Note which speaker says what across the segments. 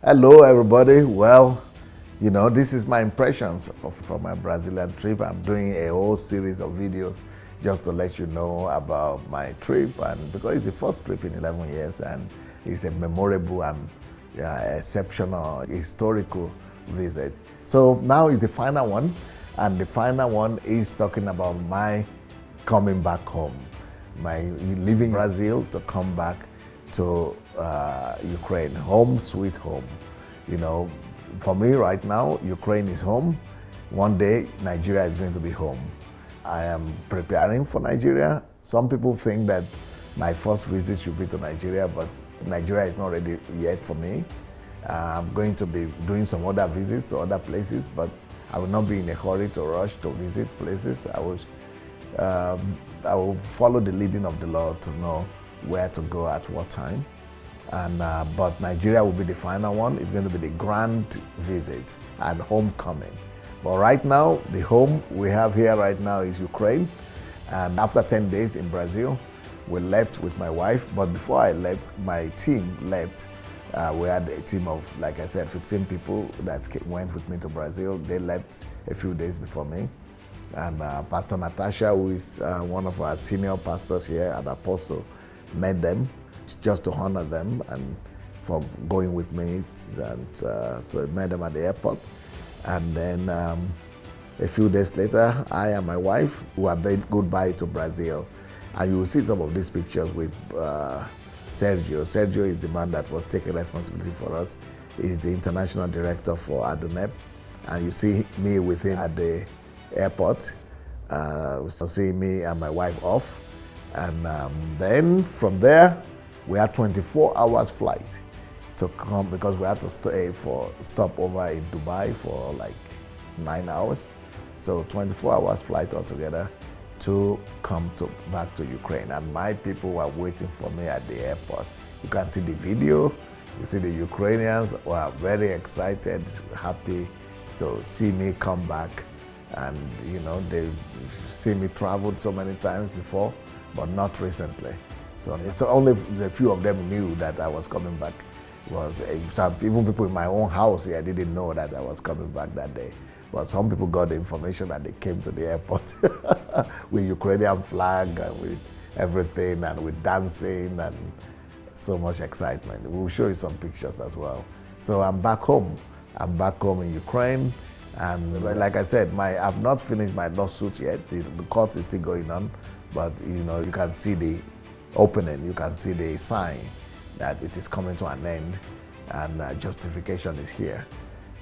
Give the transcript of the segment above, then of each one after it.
Speaker 1: Hello, everybody. Well, this is my impressions from my Brazilian trip. I'm doing a whole series of videos just to let you know about my trip, and because it's the first trip in 11 years, and it's a memorable and exceptional historical visit. So now is the final one, and the final one is talking about my coming back home, my leaving Brazil to come back to Ukraine, home sweet home. For me right now, Ukraine is home. One day, Nigeria is going to be home. I am preparing for Nigeria. Some people think that my first visit should be to Nigeria, but Nigeria is not ready yet for me. I'm going to be doing some other visits to other places, but I will not be in a hurry to rush to visit places. I will follow the leading of the Lord to know where to go at what time. But Nigeria will be the final one. It's going to be the grand visit and homecoming. But right now, the home we have here right now is Ukraine. And after 10 days in Brazil, we left with my wife. But before I left, my team left. We had a team of, like I said, 15 people that went with me to Brazil. They left a few days before me. And Pastor Natasha, who is one of our senior pastors here at Apostle, met them just to honor them and for going with me. And so I met them at the airport. And then a few days later, I and my wife were bid goodbye to Brazil. And you will see some of these pictures with Sergio. Sergio is the man that was taking responsibility for us. He's the international director for Adelaja. And you see me with him at the airport. See me and my wife off. And then from there, we had 24 hours flight to come because we had to stop over in Dubai for like 9 hours. So 24 hours flight altogether to come back to Ukraine. And my people were waiting for me at the airport. You can see the video. You see the Ukrainians were very excited, happy to see me come back. And they see me traveled so many times before, but not recently. So it's only a few of them knew that I was coming back. Even people in my own house here didn't know that I was coming back that day. But some people got the information and they came to the airport with Ukrainian flag and with everything and with dancing and so much excitement. We'll show you some pictures as well. So I'm back home. I'm back home in Ukraine. And like I said, I've not finished my lawsuit yet. The court is still going on, but you can see the opening, you can see the sign that it is coming to an end, and justification is here.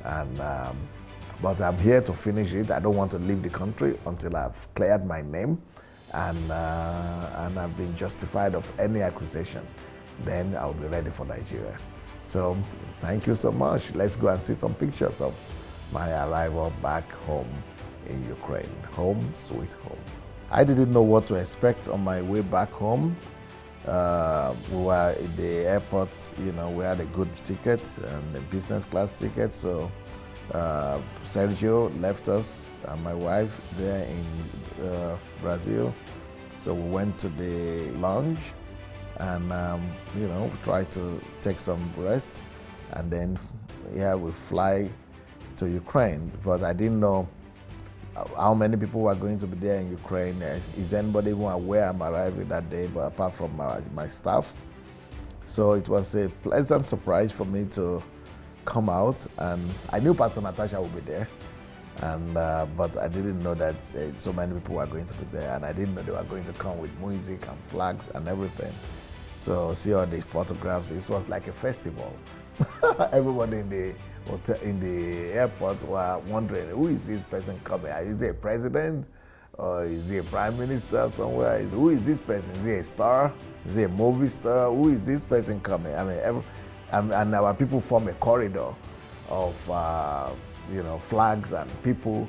Speaker 1: But I'm here to finish it. I don't want to leave the country until I've cleared my name and I've been justified of any accusation. Then I'll be ready for Nigeria. So thank you so much. Let's go and see some pictures of my arrival back home in Ukraine. Home, sweet home. I didn't know what to expect on my way back home. We were at the airport, we had a good ticket and a business class ticket. So Sergio left us and my wife there in Brazil. So we went to the lounge and, we tried to take some rest. And then, we fly to Ukraine, but I didn't know how many people were going to be there in Ukraine. Is anybody even aware I'm arriving that day, but apart from my staff? So it was a pleasant surprise for me to come out, and I knew Pastor Natasha would be there, but I didn't know that so many people were going to be there, and I didn't know they were going to come with music and flags and everything. So see all these photographs, it was like a festival. Everybody in the hotel, in the airport, were wondering, who is this person coming? Is he a president? Or is he a prime minister somewhere? Who is this person? Is he a star? Is he a movie star? Who is this person coming? And our people form a corridor of flags and people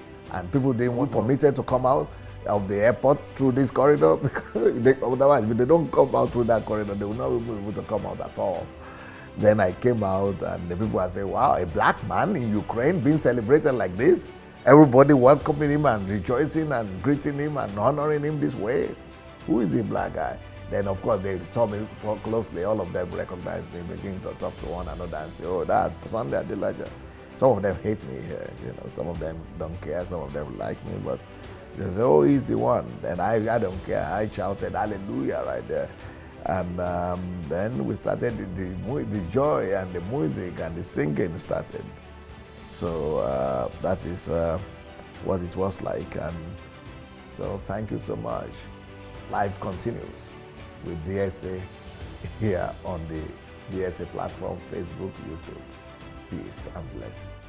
Speaker 1: didn't want permitted to come out of the airport through this corridor, because otherwise if they don't come out through that corridor, they will not be able to come out at all. Then I came out and the people were saying, wow, a black man in Ukraine being celebrated like this? Everybody welcoming him and rejoicing and greeting him and honoring him this way? Who is the black guy? Then, of course, they saw me closely. All of them recognized me, begin to talk to one another and say, oh, that's Sunday Adelaja. Some of them hate me here. Some of them don't care. Some of them like me. But they say, oh, he's the one. And I don't care. I shouted hallelujah right there. And then we started, the joy and the music and the singing started. So that is what it was like. And so thank you so much. Life continues with DSA here on the DSA platform, Facebook, YouTube. Peace and blessings.